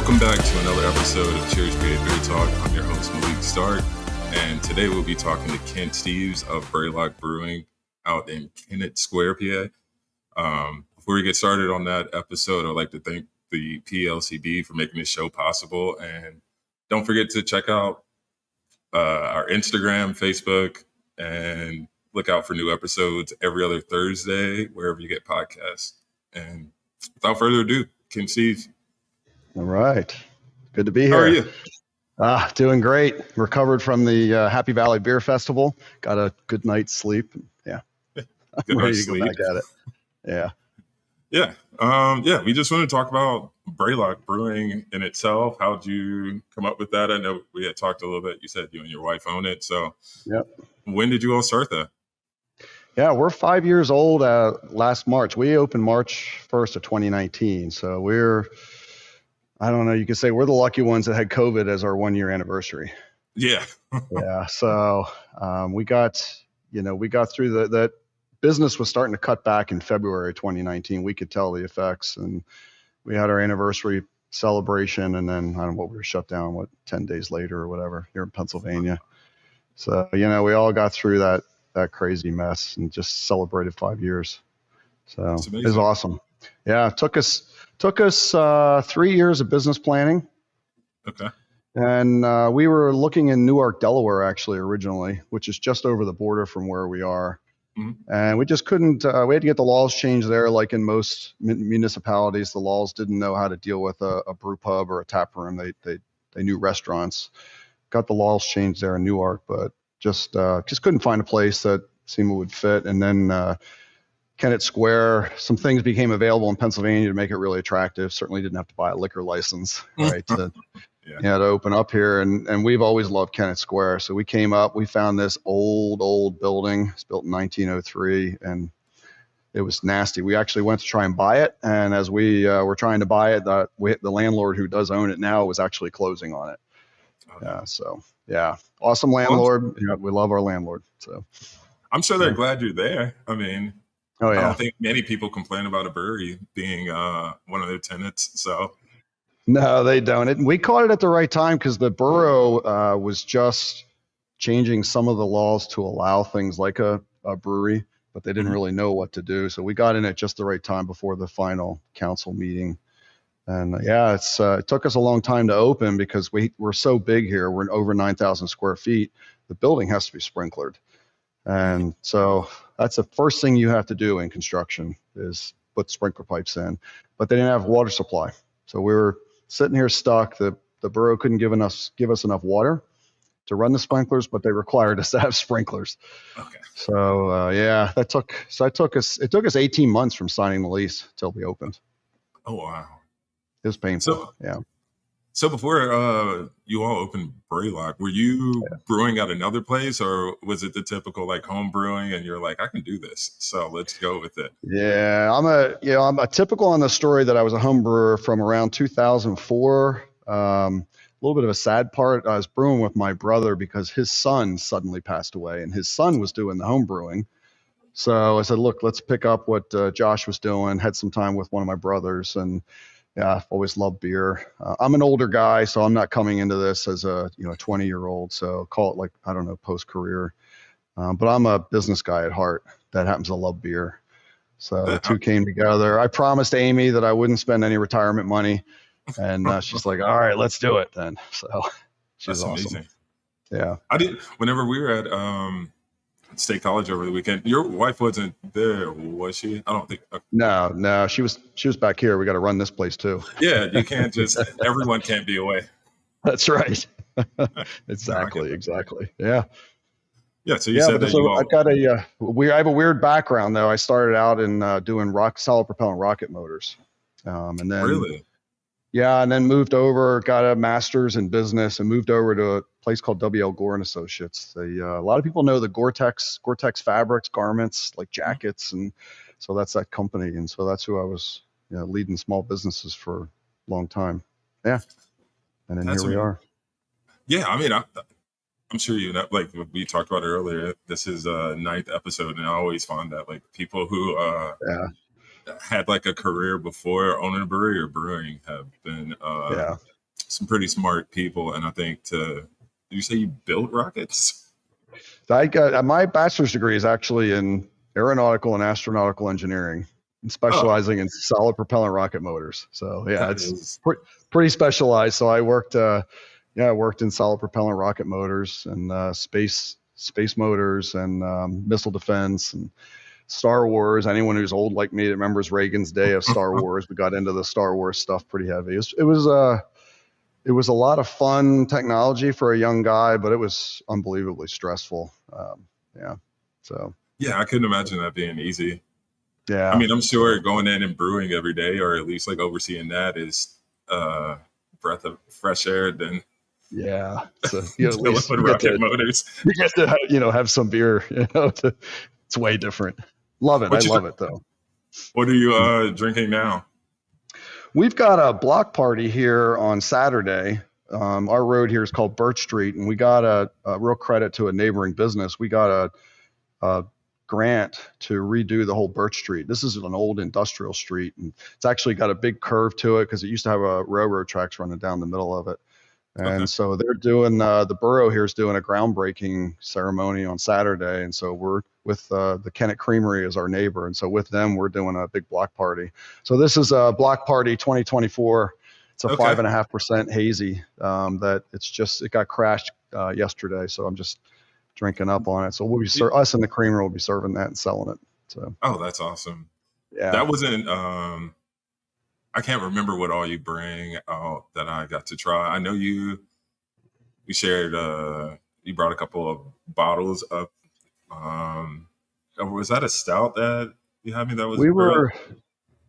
Welcome back to another episode of Cheers Beer Talk. I'm your host, Maalik Start, and today we'll be talking to Kent Steeves of Braeloch Brewing out in Kennett Square, PA. Before we get started on that episode, I'd like to thank the PLCB for making this show possible, and don't forget to check out our Instagram, Facebook, and look out for new episodes every other Thursday, wherever you get podcasts. And without further ado, Kent Steeves. All right. Good to be here. How are you? Doing great. Recovered from the Happy Valley Beer Festival. Got a good night's sleep. Yeah. Good ready night's to go sleep. back at it. Yeah. Yeah. We just want to talk about Braeloch Brewing in itself. How'd you come up with that? I know we had talked a little bit. You said you and your wife own it. So Yep. When did you all start that? Yeah, we're 5 years old last March. We opened March 1st of 2019. So I don't know, you could say we're the lucky ones that had COVID as our 1 year anniversary. Yeah. Yeah. So we got through that business was starting to cut back in February 2019. We could tell the effects, and we had our anniversary celebration, and then I don't know what, we were shut down 10 days later or whatever here in Pennsylvania. So we all got through that crazy mess and just celebrated 5 years. So it was awesome. Yeah, it took us 3 years of business planning. Okay. And we were looking in Newark, Delaware, actually, originally, which is just over the border from where we are. Mm-hmm. And we just couldn't, we had to get the laws changed there. Like in most municipalities, the laws didn't know how to deal with a brew pub or a tap room. They knew restaurants. Got the laws changed there in Newark, but just couldn't find a place that seemed would fit. And then Kennett Square, some things became available in Pennsylvania to make it really attractive. Certainly didn't have to buy a liquor license, right, to open up here. And we've always loved Kennett Square. So we came up, we found this old building. It's built in 1903, and it was nasty. We actually went to try and buy it. And as we were trying to buy it, the landlord who does own it now was actually closing on it. Awesome landlord. We love our landlord. So I'm sure they're glad you're there. I mean, I don't think many people complain about a brewery being one of their tenants. So no, they don't. We caught it at the right time because the borough was just changing some of the laws to allow things like a brewery, but they didn't really know what to do. So we got in at just the right time before the final council meeting. And it took us a long time to open because we're so big here. We're over 9,000 square feet. The building has to be sprinklered. And so that's the first thing you have to do in construction is put sprinkler pipes in. But they didn't have water supply. So we were sitting here stuck. The borough couldn't give us enough water to run the sprinklers, but they required us to have sprinklers. Okay. So it took us 18 months from signing the lease till we opened. Oh wow. It was painful. So before you all opened Braeloch, were you brewing at another place, or was it the typical like home brewing and you're like, I can do this, so let's go with it? Yeah, I'm a typical on the story that I was a home brewer from around 2004. A little bit of a sad part, I was brewing with my brother because his son suddenly passed away, and his son was doing the home brewing. So I said, look, let's pick up what Josh was doing. Had some time with one of my brothers, and I've always loved beer. I'm an older guy, so I'm not coming into this as a 20-year-old. So call it like, I don't know, post-career. But I'm a business guy at heart that happens to love beer. So the two came together. I promised Amy that I wouldn't spend any retirement money, and she's like, "All right, let's do it then." So she's awesome. Amazing. Yeah, I did. Whenever we were at State College over the weekend, your wife wasn't there, was she? I don't think. No, she was back here. We got to run this place too. Yeah, you can't just. Everyone can't be away. That's right. Exactly. Yeah. Yeah. So you said that you all. I've got I have a weird background though. I started out in doing solid propellant rocket motors, and then really. Yeah, and then moved over, got a master's in business, and moved over to a place called W.L. Gore and Associates. A lot of people know the Gore-Tex fabrics, garments, like jackets, and so that's that company. And so that's who I was leading small businesses for a long time. Yeah, and then here we are. Yeah, I mean, I'm sure you know, like we talked about earlier, this is a 9th episode, and I always find that like people who had like a career before owning a brewery or brewing have been some pretty smart people. And I think did you say you built rockets? I got my bachelor's degree is actually in aeronautical and astronautical engineering, and specializing in solid propellant rocket motors. So yeah, it's pretty specialized. So I worked in solid propellant rocket motors and space motors and missile defense and Star Wars. Anyone who's old like me that remembers Reagan's day of Star Wars, we got into the Star Wars stuff pretty heavy. It was a lot of fun technology for a young guy, but it was unbelievably stressful. Yeah, I couldn't imagine that being easy. Yeah. I mean, I'm sure going in and brewing every day, or at least like overseeing that, is breath of fresh air. Then yeah, so at least rocket motors. You get to have some beer. It's way different. Love it. I love it though. What are you drinking now? We've got a block party here on Saturday. Our road here is called Birch Street, and we got a real credit to a neighboring business. We got a grant to redo the whole Birch Street. This is an old industrial street, and it's actually got a big curve to it because it used to have a railroad tracks running down the middle of it. And so they're doing the borough here is doing a groundbreaking ceremony on Saturday, and so we're with the Kennett Creamery as our neighbor, and so with them we're doing a big block party. So this is a block party 2024. It's a 5.5% hazy. That it got crashed yesterday, so I'm just drinking up on it. So we'll be us and the creamer will be serving that and selling it. So that's awesome. Yeah, that wasn't. I can't remember what all you bring out that I got to try. I know we shared, you brought a couple of bottles of, was that a stout that you had me that was?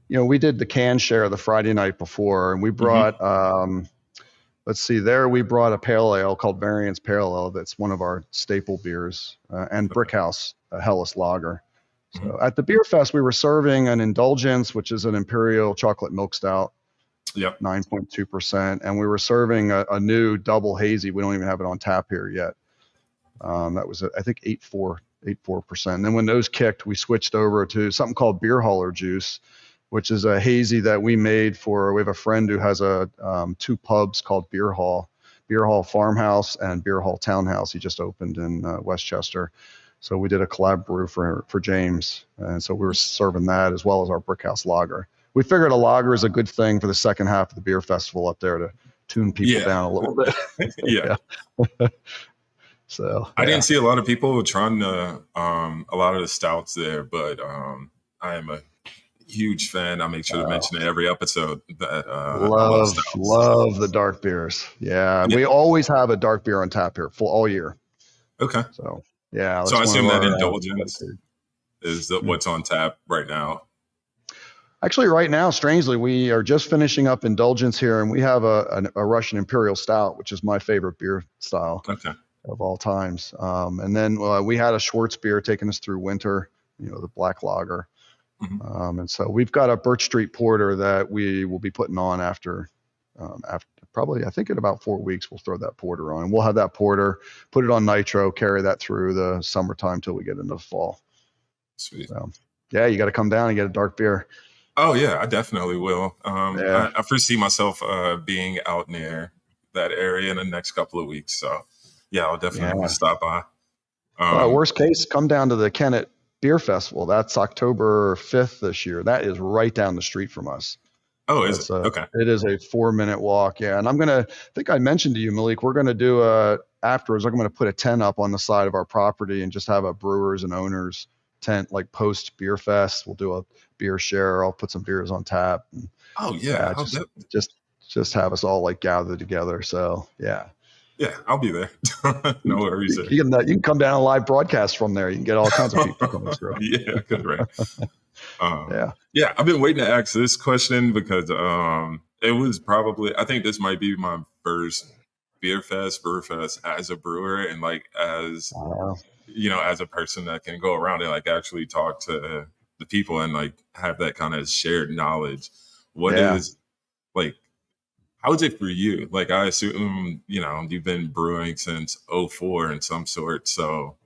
We did the can share the Friday night before, and we brought, we brought a pale ale called Variance Pale Ale. That's one of our staple beers, and Brickhouse Helles Lager. So at the beer fest, we were serving an indulgence, which is an imperial chocolate milk stout, 9.2%, and we were serving a new double hazy. We don't even have it on tap here yet. That was I think 8.4%. And then when those kicked, we switched over to something called Beer Hauler Juice, which is a hazy that we made we have a friend who has two pubs called Beer Hall Farmhouse and Beer Hall Townhouse. He just opened in Westchester. So we did a collab brew for James. And so we were serving that as well as our Brickhouse Lager. We figured a lager is a good thing for the second half of the beer festival up there to tune people down a little bit. Yeah. So I didn't see a lot of people trying a lot of the stouts there, but I am a huge fan. I make sure to mention it every episode. That love the dark beers. Yeah, we always have a dark beer on tap here all year. Okay. So yeah. So I assume that indulgence is what's on tap right now. Actually, right now, strangely, we are just finishing up indulgence here, and we have a Russian Imperial Stout, which is my favorite beer style of all times. And then we had a Schwartz beer taking us through winter, the black lager. And so we've got a Birch Street Porter that we will be putting on after probably, I think in about 4 weeks, we'll throw that porter on. And we'll have that porter, put it on nitro, carry that through the summertime till we get into the fall. Sweet. So, yeah, you got to come down and get a dark beer. Oh, yeah, I definitely will. I foresee myself being out near that area in the next couple of weeks. So, yeah, I'll definitely stop by. Worst case, come down to the Kennett Beer Festival. That's October 5th this year. That is right down the street from us. Oh, is it? Okay. It is a 4-minute walk. Yeah. And I think I mentioned to you, Maalik, we're going to do afterwards, I'm going to put a tent up on the side of our property and just have a brewers and owners tent, like post beer fest. We'll do a beer share. I'll put some beers on tap. And, just have us all like gathered together. So yeah. Yeah, I'll be there. No worries. You can come down and live broadcast from there. You can get all kinds of people coming through. Yeah, good, right. Yeah, I've been waiting to ask this question because it was probably, I think this might be my first brew fest as a brewer, and like as as a person that can go around and like actually talk to the people and like have that kind of shared knowledge. What is like, how is it for you? Like, I assume, you've been brewing since 2004 in some sort. So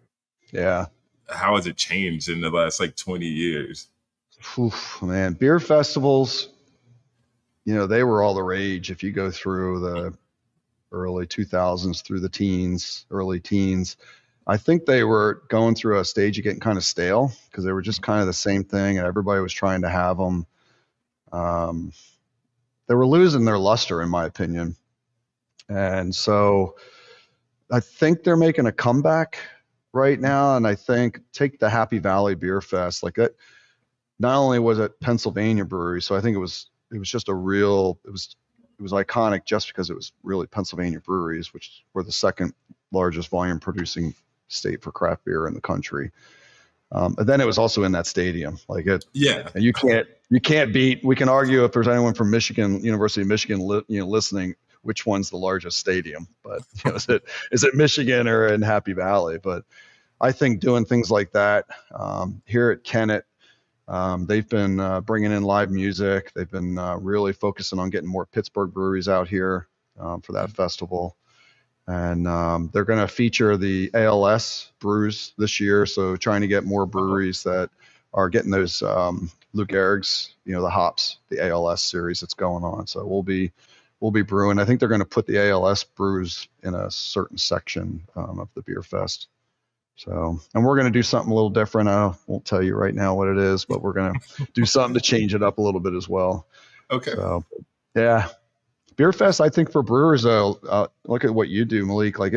yeah, how has it changed in the last like 20 years? Oof, man, beer festivals, they were all the rage. If you go through the early 2000s through the early teens, I think they were going through a stage of getting kind of stale because they were just kind of the same thing, and everybody was trying to have them. They were losing their luster, in my opinion. And so I think they're making a comeback right now. And I think take the Happy Valley Beer Fest, like it, not only was it Pennsylvania brewery, so I think it was just it was iconic just because it was really Pennsylvania breweries, which were the second largest volume producing state for craft beer in the country. And then it was also in that stadium, like it. Yeah. And you can't beat. We can argue if there's anyone from Michigan, University of Michigan, listening, which one's the largest stadium. But is it Michigan or in Happy Valley? But I think doing things like that here at Kennett, they've been bringing in live music. They've been really focusing on getting more Pittsburgh breweries out here for that festival. And they're going to feature the ALS brews this year. So trying to get more breweries that are getting those Lou Gehrig's, the hops, the ALS series that's going on. So we'll be brewing. I think they're going to put the ALS brews in a certain section of the beer fest. So, and we're going to do something a little different. I won't tell you right now what it is, but we're going to do something to change it up a little bit as well. Okay. So, yeah. Beer fest, I think for brewers, look at what you do, Maalik. Like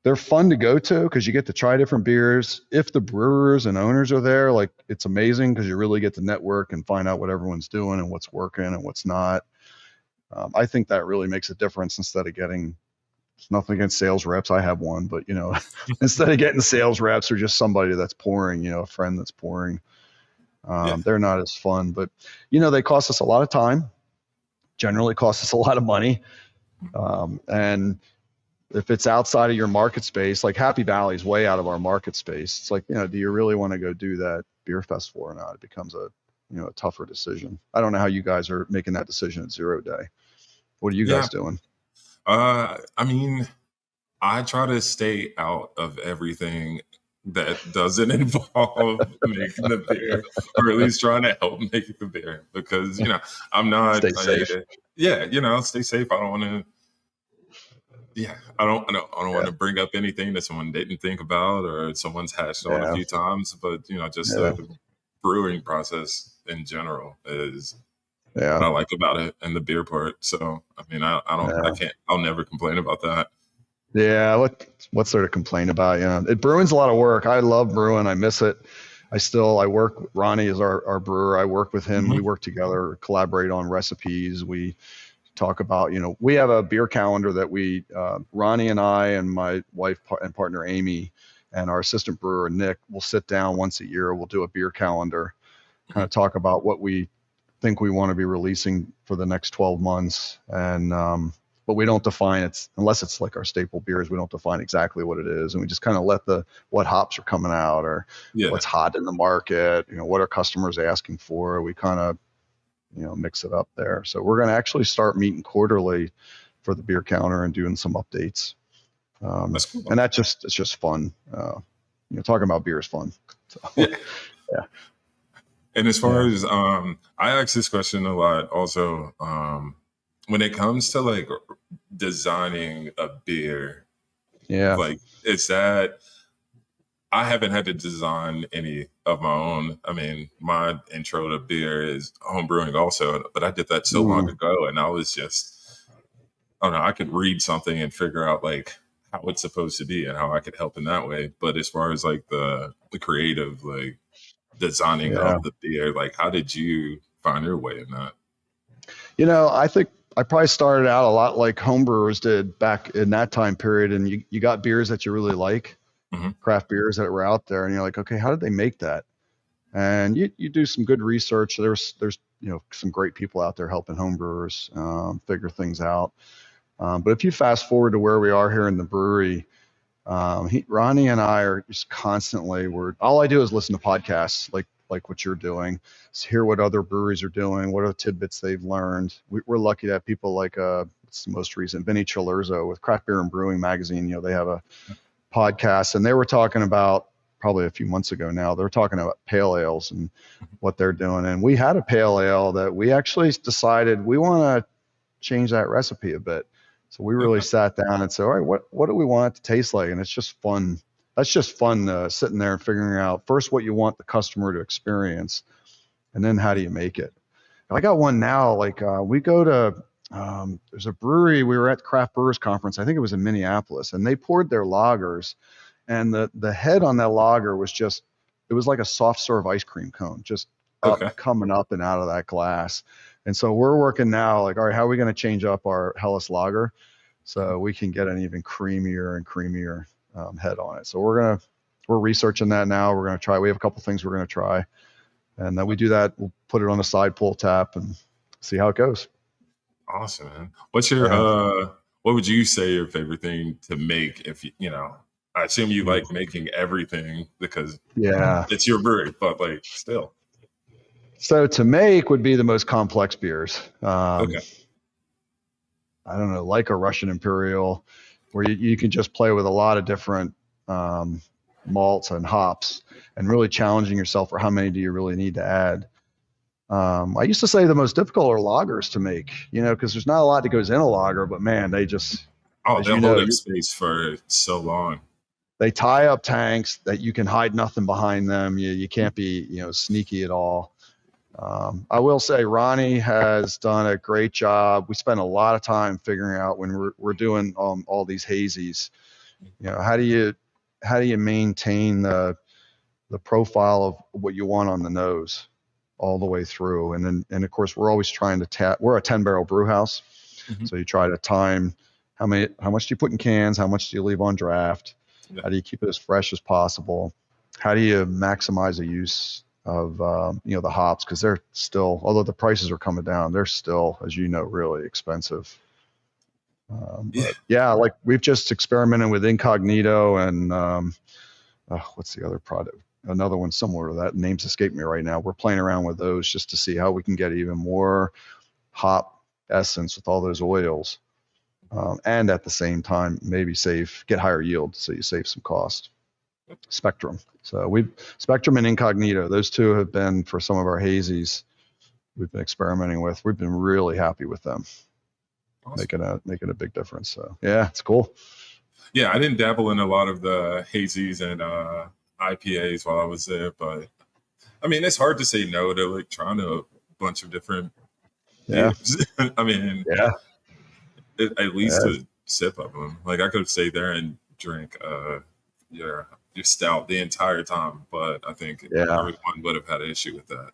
they're fun to go to because you get to try different beers. If the brewers and owners are there, like it's amazing because you really get to network and find out what everyone's doing and what's working and what's not. I think that really makes a difference instead of getting. It's nothing against sales reps. I have one, but instead of getting sales reps or just somebody that's pouring, a friend that's pouring, they're not as fun. But they cost us a lot of time. Generally costs us a lot of money. And if it's outside of your market space, like Happy Valley is way out of our market space. It's like, do you really want to go do that beer festival or not? It becomes a tougher decision. I don't know how you guys are making that decision at Zero Day. What are you guys doing? I mean, I try to stay out of everything that doesn't involve making the beer, or at least trying to help make the beer, because I'm not. Stay safe. Stay safe. I don't want to. Yeah, I don't want to bring up anything that someone didn't think about or someone's hashed on a few times. But the brewing process in general is what I like about it, and the beer part. So I mean, I'll never complain about that. Yeah, what's there to complain about? Brewing's a lot of work. I love brewing. I miss it. I work. Ronnie is our brewer. I work with him. Mm-hmm. We work together, collaborate on recipes. We talk about, we have a beer calendar that Ronnie and I and my wife and partner Amy and our assistant brewer Nick will sit down once a year. We'll do a beer calendar, kind of talk about what we think we want to be releasing for the next 12 months. And but we don't define it unless it's like our staple beers. We don't define exactly what it is, and we just kind of let what hops are coming out or what's hot in the market. What are customers asking for? We kind of mix it up there. So we're going to actually start meeting quarterly for the beer counter and doing some updates. That's cool. And it's just fun. Talking about beer is fun. So, yeah. And as far as I ask this question a lot also. When it comes to like designing a beer, like it's that I haven't had to design any of my own. I mean, my intro to beer is home brewing also, but I did that so long ago, and I was just, I don't know, I could read something and figure out like how it's supposed to be and how I could help in that way. But as far as like the creative like designing of the beer, like how did you find your way in that? I think I probably started out a lot like homebrewers did back in that time period. And you got beers that you really like, craft beers that were out there. And you're like, okay, how did they make that? And you do some good research. There's some great people out there helping homebrewers figure things out. But if you fast forward to where we are here in the brewery, Ronnie and I are just constantly, all I do is listen to podcasts like what you're doing, hear what other breweries are doing, what are the tidbits they've learned. We're lucky to have people like it's the most recent, Vinny Chilurzo with Craft Beer and Brewing magazine. They have a podcast, and they were talking about probably a few months ago now. They're talking about pale ales and what they're doing. And we had a pale ale that we actually decided we want to change that recipe a bit. So we really sat down and said, all right, what do we want it to taste like? And it's just fun. That's just fun, sitting there and figuring out first what you want the customer to experience, and then how do you make it. I got one now, like we go to, there's a brewery, we were at the Craft Brewers Conference, I think it was in Minneapolis, and they poured their lagers, and the head on that lager was just, it was like a soft serve ice cream cone, just coming up and out of that glass. And so we're working now, like, all right, how are we going to change up our Helles lager so we can get an even creamier and creamier head on it. So we're researching that now. We're going to try, we have a couple things we're going to try. And then we do that, we'll put it on a side pull tap and see how it goes. Awesome, man. What's your, what would you say your favorite thing to make? If you know, I assume you like making everything because it's your brewery, but like still. So to make would be the most complex beers. I don't know, like a Russian Imperial, where you can just play with a lot of different malts and hops, and really challenging yourself for how many do you really need to add. I used to say the most difficult are lagers to make, because there's not a lot that goes in a lager, but man, they just, they'll hold up space for so long. They tie up tanks that you can hide nothing behind them. You can't be, sneaky at all. I will say Ronnie has done a great job. We spend a lot of time figuring out when we're doing all these hazies, how do you maintain the profile of what you want on the nose all the way through. And of course we're always trying to we're a 10-barrel brew house. So you try to time how much do you put in cans? How much do you leave on draft? How do you keep it as fresh as possible? How do you maximize the use of, the hops? Cause they're still, although the prices are coming down, they're still, as you know, really expensive. Like we've just experimented with Incognito and, what's the other product? Another one similar to that. Names escape me right now. We're playing around with those just to see how we can get even more hop essence with all those oils. And at the same time, maybe get higher yield, so you save some cost. Spectrum. So Spectrum and Incognito, those two have been for some of our hazies we've been experimenting with. We've been really happy with them. Awesome. Making a big difference. So yeah, it's cool. Yeah, I didn't dabble in a lot of the hazies and IPAs while I was there, but I mean, it's hard to say no to like trying a bunch of different beers. I mean, at least a sip of them. Like I could stay there and drink your stout the entire time, but I think everyone would have had an issue with that.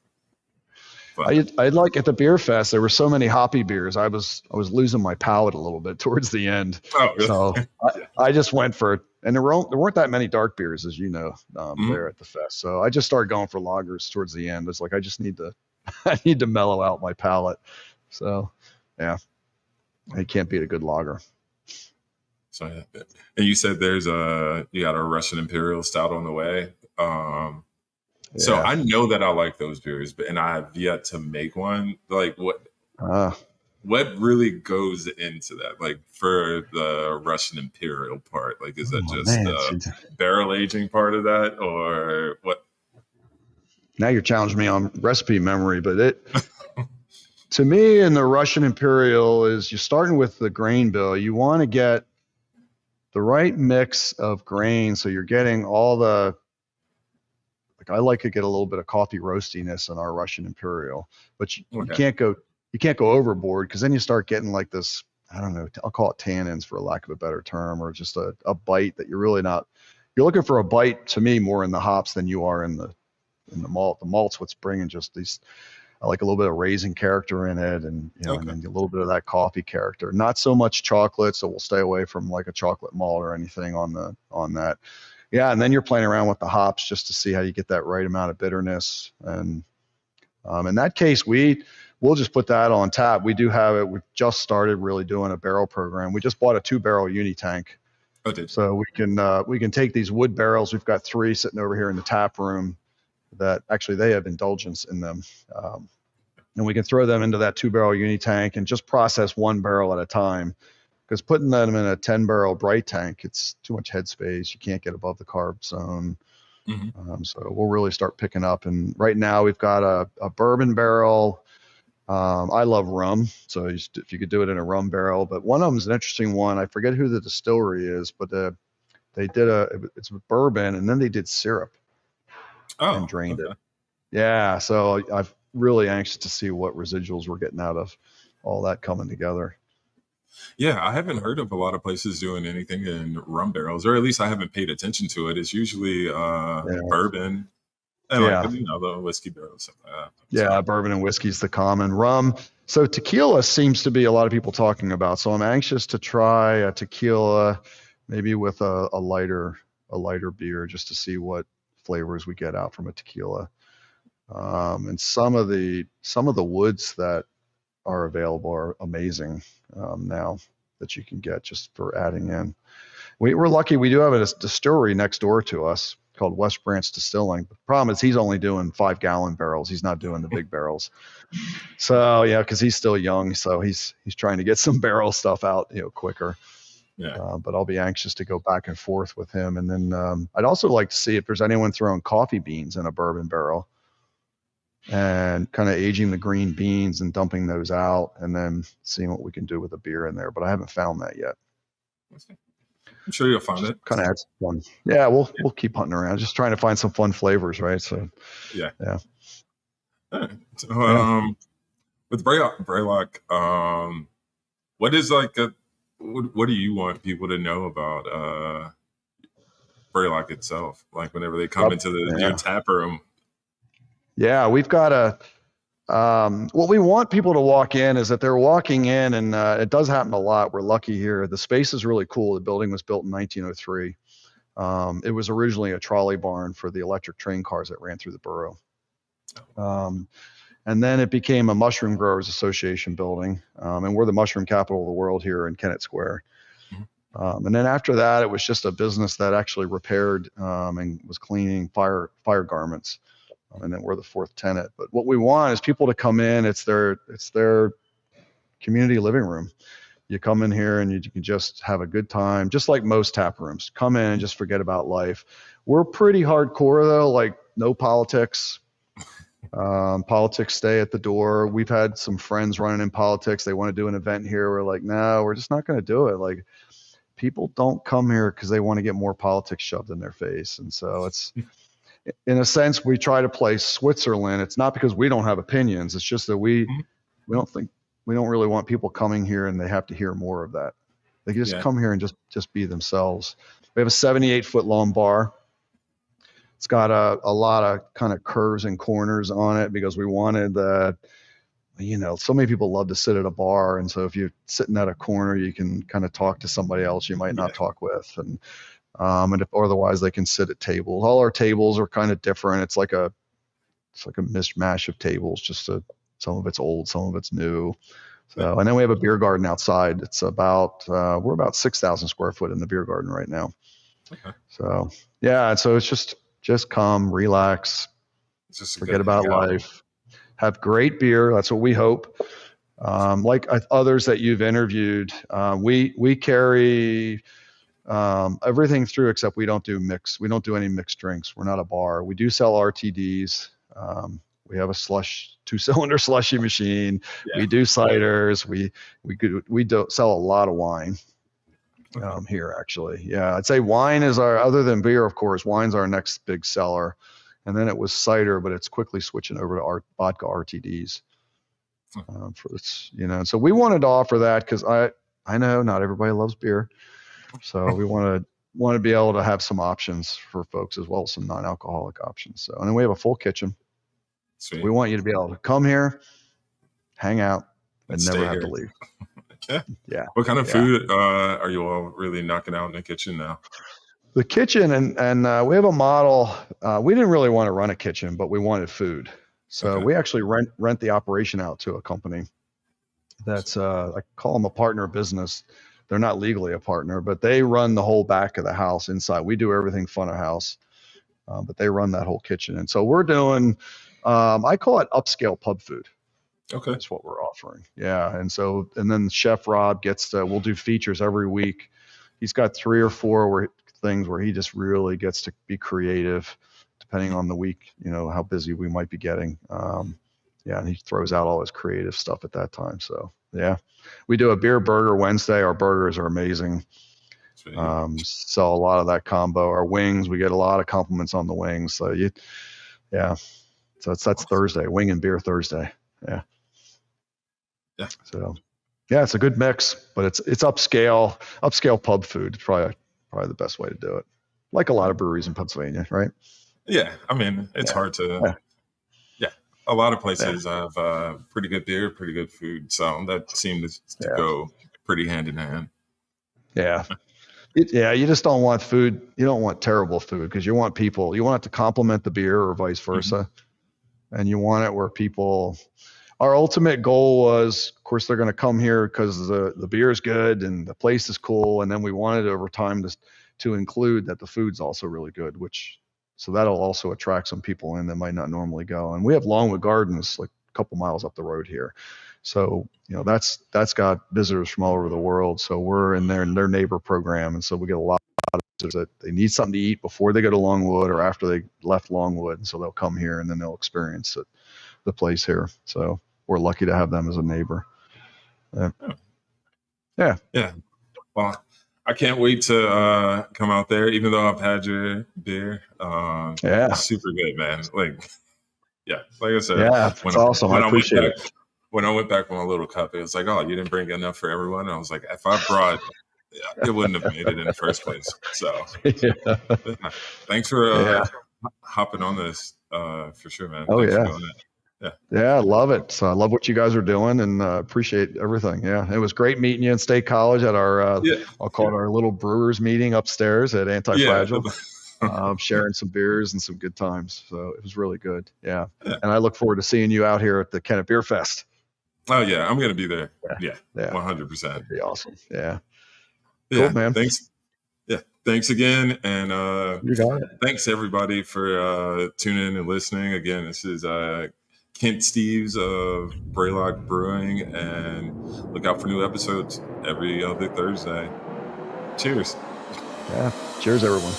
But I like at the beer fest, there were so many hoppy beers. I was losing my palate a little bit towards the end. Oh, really? So I just went for, and there weren't that many dark beers, as you know, there at the fest. So I just started going for lagers towards the end. It's like, I just need to mellow out my palate. So yeah, I can't beat a good lager. So, and you said you got a Russian Imperial Stout on the way. So I know that I like those beers, and I have yet to make one. Like what really goes into that? Like for the Russian Imperial part, like is that the barrel aging part of that, or what? Now you're challenging me on recipe memory, but to me in the Russian Imperial is you're starting with the grain bill. You want to get the right mix of grain, so you're getting all the. I like to get a little bit of coffee roastiness in our Russian Imperial, but you can't go overboard, because then you start getting like this, I don't know, I'll call it tannins for lack of a better term, or just a bite that you're really not, you're looking for a bite to me more in the hops than you are in the malt. The malt's what's bringing just these, I like a little bit of raisin character in it, and and then a little bit of that coffee character, not so much chocolate. So we'll stay away from like a chocolate malt or anything on that. Yeah, and then you're playing around with the hops just to see how you get that right amount of bitterness. And in that case, we'll just put that on tap. We do have it. We've just started really doing a barrel program. We just bought a 2-barrel uni tank. So we can take these wood barrels. We've got 3 sitting over here in the tap room that actually they have indulgence in them. And we can throw them into that 2-barrel uni tank and just process 1 barrel at a time. Because putting them in a 10-barrel bright tank, it's too much headspace. You can't get above the carb zone. So we'll really start picking up. And right now we've got a bourbon barrel. I love rum, so if you could do it in a rum barrel. But one of them is an interesting one. I forget who the distillery is, but they did it's bourbon, and then they did syrup and drained it. Yeah, so I'm really anxious to see what residuals we're getting out of all that coming together. Yeah, I haven't heard of a lot of places doing anything in rum barrels, or at least I haven't paid attention to it. It's usually bourbon and the whiskey barrels, stuff like that. Yeah, bourbon and whiskey's the common. Rum. So tequila seems to be a lot of people talking about. So I'm anxious to try a tequila, maybe with a lighter beer, just to see what flavors we get out from a tequila. And some of the woods that are available are amazing now that you can get just for adding in. We're lucky. We do have a distillery next door to us called West Branch Distilling. The problem is he's only doing 5-gallon barrels. He's not doing the big barrels. So yeah, because he's still young, so he's trying to get some barrel stuff out, quicker. Yeah. But I'll be anxious to go back and forth with him. And then I'd also like to see if there's anyone throwing coffee beans in a bourbon barrel and kind of aging the green beans and dumping those out, and then seeing what we can do with a beer in there. But I haven't found that yet. I'm sure you'll find it. Kind of adds fun. Yeah, we'll keep hunting around, just trying to find some fun flavors, right? So yeah. Right. So with Braeloch, what is what do you want people to know about Braeloch itself? Like whenever they come into your tap room. Yeah, we've got what we want people to walk in is that they're walking in, and it does happen a lot. We're lucky here. The space is really cool. The building was built in 1903. It was originally a trolley barn for the electric train cars that ran through the borough. And then it became a Mushroom Growers Association building. And we're the mushroom capital of the world here in Kennett Square. And then after that, it was just a business that actually repaired and was cleaning fire garments. And then we're the fourth tenant. But what we want is people to come in. It's their community living room. You come in here and you can just have a good time, just like most tap rooms. Come in and just forget about life. We're pretty hardcore though, like no politics. Politics stay at the door. We've had some friends running in politics. They want to do an event here. We're like, no, we're just not going to do it. Like, people don't come here because they want to get more politics shoved in their face. And so it's, in a sense, we try to play Switzerland. It's not because we don't have opinions. It's just that we don't really want people coming here and they have to hear more of that. They can just come here and just be themselves. We have a 78-foot long bar. It's got a lot of kind of curves and corners on it because we wanted so many people love to sit at a bar. And so if you're sitting at a corner, you can kind of talk to somebody else you might not talk with. And if otherwise they can sit at tables. All our tables are kind of different. It's like a mishmash of tables, some of it's old, some of it's new. So, and then we have a beer garden outside. It's we're about 6,000 square foot in the beer garden right now. Okay. So yeah. So it's just come, relax, forget about life, have great beer. That's what we hope. Like others that you've interviewed, we carry everything through except we don't do any mixed drinks. We're not a bar. We do sell RTDs. We have a 2-cylinder slushy machine. We do ciders. We don't sell a lot of wine here actually. Yeah, I'd say wine is other than beer, of course, wine's our next big seller. And then it was cider, but it's quickly switching over to our vodka RTDs. So we wanted to offer that because I know not everybody loves beer. So we want to be able to have some options for folks as well as some non-alcoholic options. So, and then we have a full kitchen. Sweet. We want you to be able to come here, hang out, and never have to leave. Yeah. What kind of food are you all really knocking out in the kitchen now? The kitchen, and we have a model. We didn't really want to run a kitchen, but we wanted food. So we actually rent the operation out to a company that's, I call them a partner business. They're not legally a partner, but they run the whole back of the house inside. We do everything front of house, but they run that whole kitchen. And so we're doing, I call it upscale pub food. Okay. That's what we're offering. Yeah. And then Chef Rob we'll do features every week. He's got 3 or 4 things where he just really gets to be creative. depending on the week, how busy we might be getting. And he throws out all his creative stuff at that time. So yeah, we do a beer burger Wednesday. Our burgers are amazing. Sell a lot of that combo. Our wings, we get a lot of compliments on the wings. So so that's Thursday, wing and beer Thursday. Yeah. So yeah, it's a good mix, but it's upscale pub food. It's probably the best way to do it. Like a lot of breweries in Pennsylvania, right? Yeah, I mean, it's hard to. A lot of places have pretty good beer, pretty good food, so that seems to go pretty hand in hand. Yeah. You just don't want food. You don't want terrible food because you want it to complement the beer or vice versa. And you want it where our ultimate goal was, of course, they're going to come here because the beer is good and the place is cool. And then we wanted over time to include that the food's also really good, so that'll also attract some people in that might not normally go. And we have Longwood Gardens like a couple miles up the road here. So, that's got visitors from all over the world. So we're in their neighbor program. And so we get a lot of visitors that they need something to eat before they go to Longwood or after they left Longwood. And so they'll come here and then they'll experience the place here. So we're lucky to have them as a neighbor. Yeah. Well, I can't wait to come out there, even though I've had your beer. Super good, man. Like I said, it's awesome. I appreciate it. When I went back with my little cup, it was like, oh, you didn't bring enough for everyone. And I was like, if I brought, it wouldn't have made it in the first place. So thanks for hopping on this for sure, man. Oh, thanks yeah. for doing it. Yeah, I love it. So I love what you guys are doing and appreciate everything. Yeah, it was great meeting you in State College at our, I'll call it our little brewers meeting upstairs at Anti-Fragile. Sharing some beers and some good times. So it was really good. Yeah. And I look forward to seeing you out here at the Kennett Beer Fest. Oh, yeah. I'm going to be there. Yeah. 100%. That'd be awesome. Yeah. Cool, man. Thanks. Yeah. Thanks again. And you got it. Thanks, everybody, for tuning in and listening. Again, this is Kent Steeves of Braeloch Brewing. And look out for new episodes every other Thursday. Cheers. Yeah. Cheers, everyone.